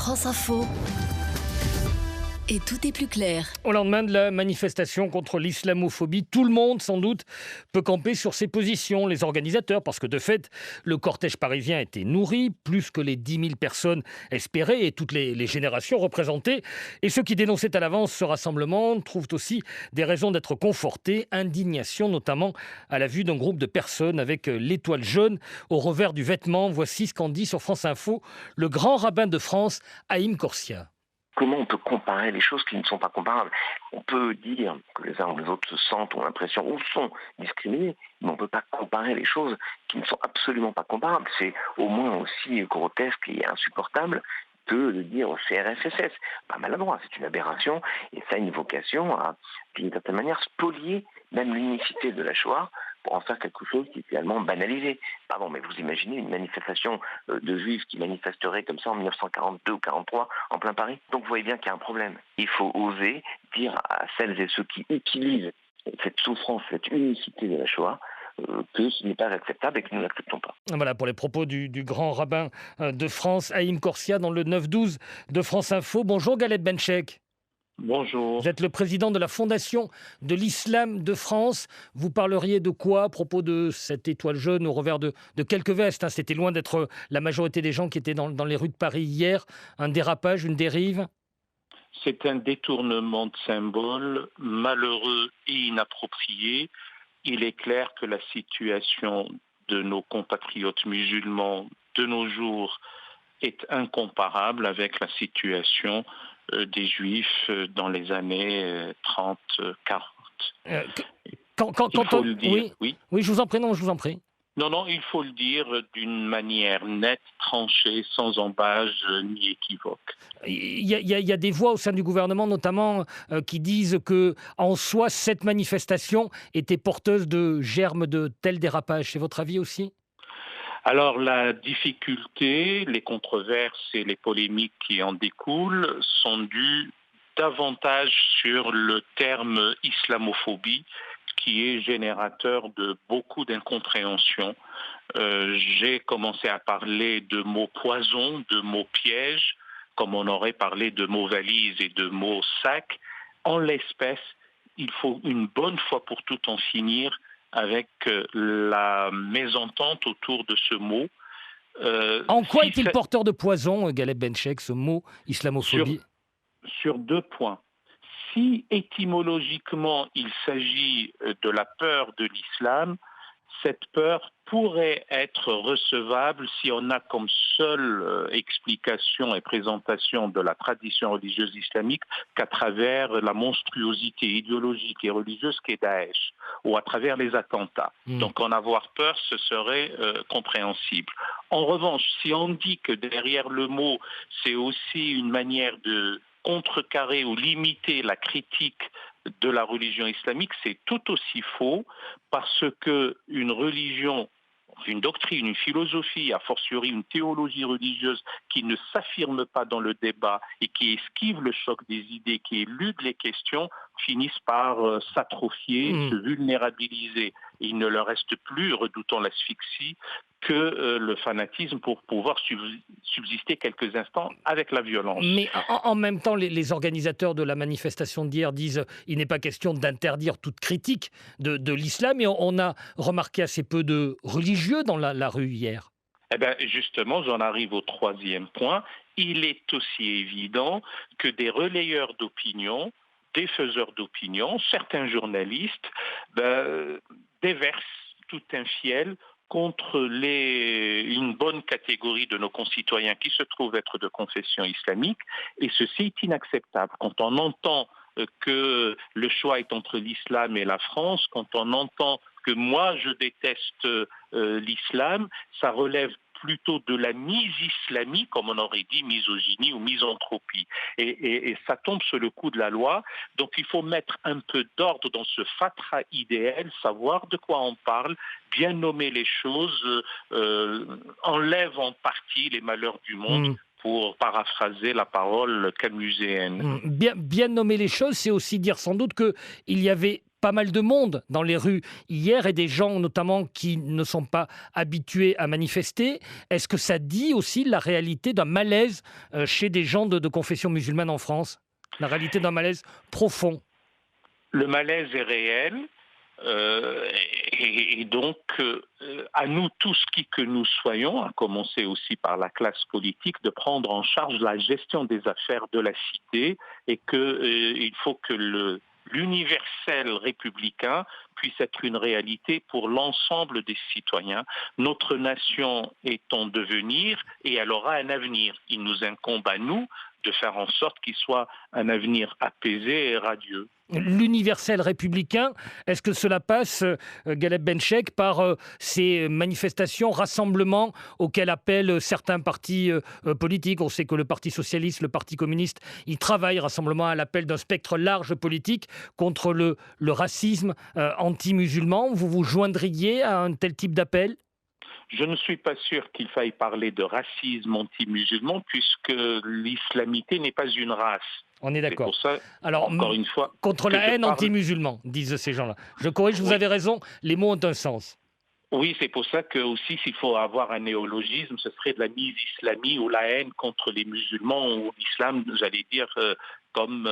France Info. Et tout est plus clair. Au lendemain de la manifestation contre l'islamophobie, tout le monde, sans doute, peut camper sur ses positions. Les organisateurs, parce que de fait, le cortège parisien était nourri, plus que les 10 000 personnes espérées et toutes les générations représentées. Et ceux qui dénonçaient à l'avance ce rassemblement trouvent aussi des raisons d'être confortés. Indignation, notamment, à la vue d'un groupe de personnes avec l'étoile jaune au revers du vêtement. Voici ce qu'en dit sur France Info le grand rabbin de France, Haïm Corsia. Comment on peut comparer les choses qui ne sont pas comparables? On peut dire que les uns ou les autres se sentent, ont l'impression ou sont discriminés, mais on ne peut pas comparer les choses qui ne sont absolument pas comparables. C'est au moins aussi grotesque et insupportable que de dire CRSSS. Pas maladroit, c'est une aberration et ça a une vocation à, d'une certaine manière, spolier même l'unicité de la Shoah pour en faire quelque chose qui est finalement banalisé. Pardon, mais vous imaginez une manifestation de juifs qui manifesteraient comme ça en 1942 ou 1943 en plein Paris? Donc vous voyez bien qu'il y a un problème. Il faut oser dire à celles et ceux qui utilisent cette souffrance, cette unicité de la Shoah, que ce n'est pas acceptable et que nous n'acceptons pas. Voilà pour les propos du grand rabbin de France, Haïm Corsia, dans le 9-12 de France Info. Bonjour Galeb Benchek. Bonjour. Vous êtes le président de la Fondation de l'Islam de France. Vous parleriez de quoi à propos de cette étoile jaune au revers de quelques vestes? C'était loin d'être la majorité des gens qui étaient dans les rues de Paris hier. Un dérapage, une dérive? C'est un détournement de symbole malheureux et inapproprié. Il est clair que la situation de nos compatriotes musulmans de nos jours est incomparable avec la situation des Juifs dans les années 30-40. Il faut le dire. Oui, je vous en prie, je vous en prie. Non, il faut le dire d'une manière nette, tranchée, sans embâge ni équivoque. Il y a des voix au sein du gouvernement, notamment, qui disent que, en soi, cette manifestation était porteuse de germes de tels dérapages. C'est votre avis aussi ? Alors la difficulté, les controverses et les polémiques qui en découlent sont dues davantage sur le terme islamophobie, qui est générateur de beaucoup d'incompréhension. J'ai commencé à parler de mots poison, de mots pièges, comme on aurait parlé de mots valises et de mots sacs. En l'espèce, il faut une bonne fois pour toutes en finir avec la mésentente autour de ce mot. En quoi est-il porteur de poison, Galeb Benchek, ce mot islamophobie ? Sur 2 points. Si étymologiquement il s'agit de la peur de l'islam, cette peur pourrait être recevable si on a comme seule explication et présentation de la tradition religieuse islamique qu'à travers la monstruosité idéologique et religieuse qu'est Daesh, ou à travers les attentats. Donc en avoir peur, ce serait compréhensible. En revanche, si on dit que derrière le mot, c'est aussi une manière de contrecarrer ou limiter la critique de la religion islamique, c'est tout aussi faux, parce que une religion, une doctrine, une philosophie, a fortiori une théologie religieuse qui ne s'affirme pas dans le débat et qui esquive le choc des idées, qui élude les questions, finissent par s'atrophier, se vulnérabiliser. Et il ne leur reste plus, redoutant l'asphyxie, que le fanatisme pour pouvoir subsister quelques instants avec la violence. Mais en même temps, les organisateurs de la manifestation d'hier disent qu'il n'est pas question d'interdire toute critique de l'islam, et on a remarqué assez peu de religieux dans la rue hier. Eh bien, justement, j'en arrive au 3e point. Il est aussi évident que des relayeurs d'opinion, des faiseurs d'opinion, certains journalistes, déversent tout un fiel contre une bonne catégorie de nos concitoyens qui se trouvent être de confession islamique, et ceci est inacceptable. Quand on entend que le choix est entre l'islam et la France, quand on entend que moi je déteste l'islam, ça relève plutôt de la mise islamie, comme on aurait dit misogynie ou misanthropie. Et ça tombe sur le coup de la loi. Donc il faut mettre un peu d'ordre dans ce fatras idéal, savoir de quoi on parle, bien nommer les choses, enlève en partie les malheurs du monde. Pour paraphraser la parole camuséenne. Bien nommer les choses, c'est aussi dire sans doute qu'il y avait pas mal de monde dans les rues hier et des gens notamment qui ne sont pas habitués à manifester. Est-ce que ça dit aussi la réalité d'un malaise chez des gens de confession musulmane en France? La réalité d'un malaise profond? Le malaise est réel. Et donc, à nous tous qui que nous soyons, à commencer aussi par la classe politique, de prendre en charge la gestion des affaires de la cité et qu'il faut que l'universel républicain puisse être une réalité pour l'ensemble des citoyens. Notre nation est en devenir et elle aura un avenir. Il nous incombe à nous de faire en sorte qu'il soit un avenir apaisé et radieux. L'universel républicain, est-ce que cela passe, Galeb Benchek, par ces manifestations, rassemblements auxquels appellent certains partis politiques? On sait que le Parti socialiste, le Parti communiste, ils travaillent, rassemblement à l'appel d'un spectre large politique contre le racisme anti-musulman. Vous vous joindriez à un tel type d'appel? Je ne suis pas sûr qu'il faille parler de racisme anti-musulman puisque l'islamité n'est pas une race. On est d'accord. C'est pour ça, alors, encore une fois, contre la haine anti-musulman, disent ces gens-là. Je corrige, vous avez raison, les mots ont un sens. Oui, c'est pour ça que aussi, s'il faut avoir un néologisme, ce serait de la mise-islamie ou la haine contre les musulmans ou l'islam, j'allais dire, comme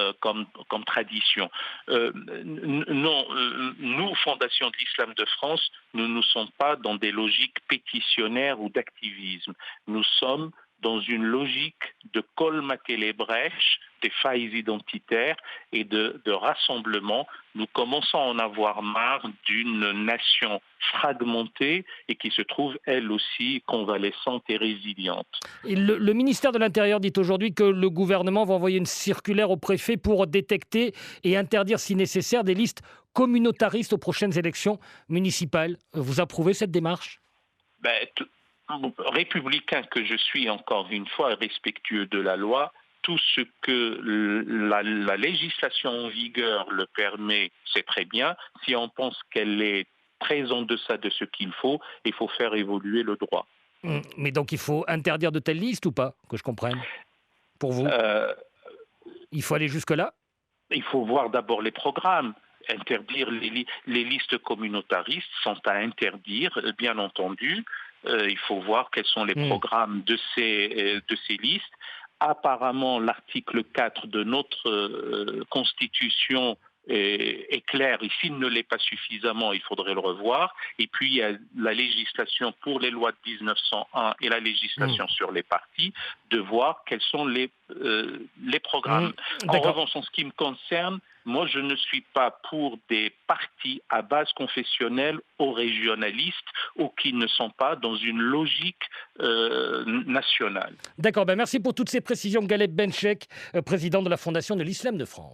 tradition. Non, nous, Fondation de l'Islam de France, nous ne sommes pas dans des logiques pétitionnaires ou d'activisme. Nous sommes dans une logique de colmater les brèches des failles identitaires et de rassemblement. Nous commençons à en avoir marre d'une nation fragmentée et qui se trouve elle aussi convalescente et résiliente. Et le ministère de l'Intérieur dit aujourd'hui que le gouvernement va envoyer une circulaire au préfet pour détecter et interdire si nécessaire des listes communautaristes aux prochaines élections municipales. Vous approuvez cette démarche? Républicain que je suis, encore une fois, respectueux de la loi, tout ce que la législation en vigueur le permet, c'est très bien. Si on pense qu'elle est très en deçà de ce qu'il faut faire évoluer le droit. Mais donc il faut interdire de telles listes ou pas, que je comprenne? Pour vous, il faut aller jusque-là? Il faut voir d'abord les programmes. Interdire les listes communautaristes sont à interdire, bien entendu. Il faut voir quels sont les programmes de ces listes. Apparemment, l'article 4 de notre Constitution est clair. Et s'il ne l'est pas suffisamment, il faudrait le revoir. Et puis, il y a la législation pour les lois de 1901 et la législation sur les partis, de voir quels sont les programmes. En revanche, en ce qui me concerne, moi, je ne suis pas pour des partis à base confessionnelle ou régionalistes ou qui ne sont pas dans une logique nationale. D'accord, merci pour toutes ces précisions. Galeb Benchek, président de la Fondation de l'Islam de France.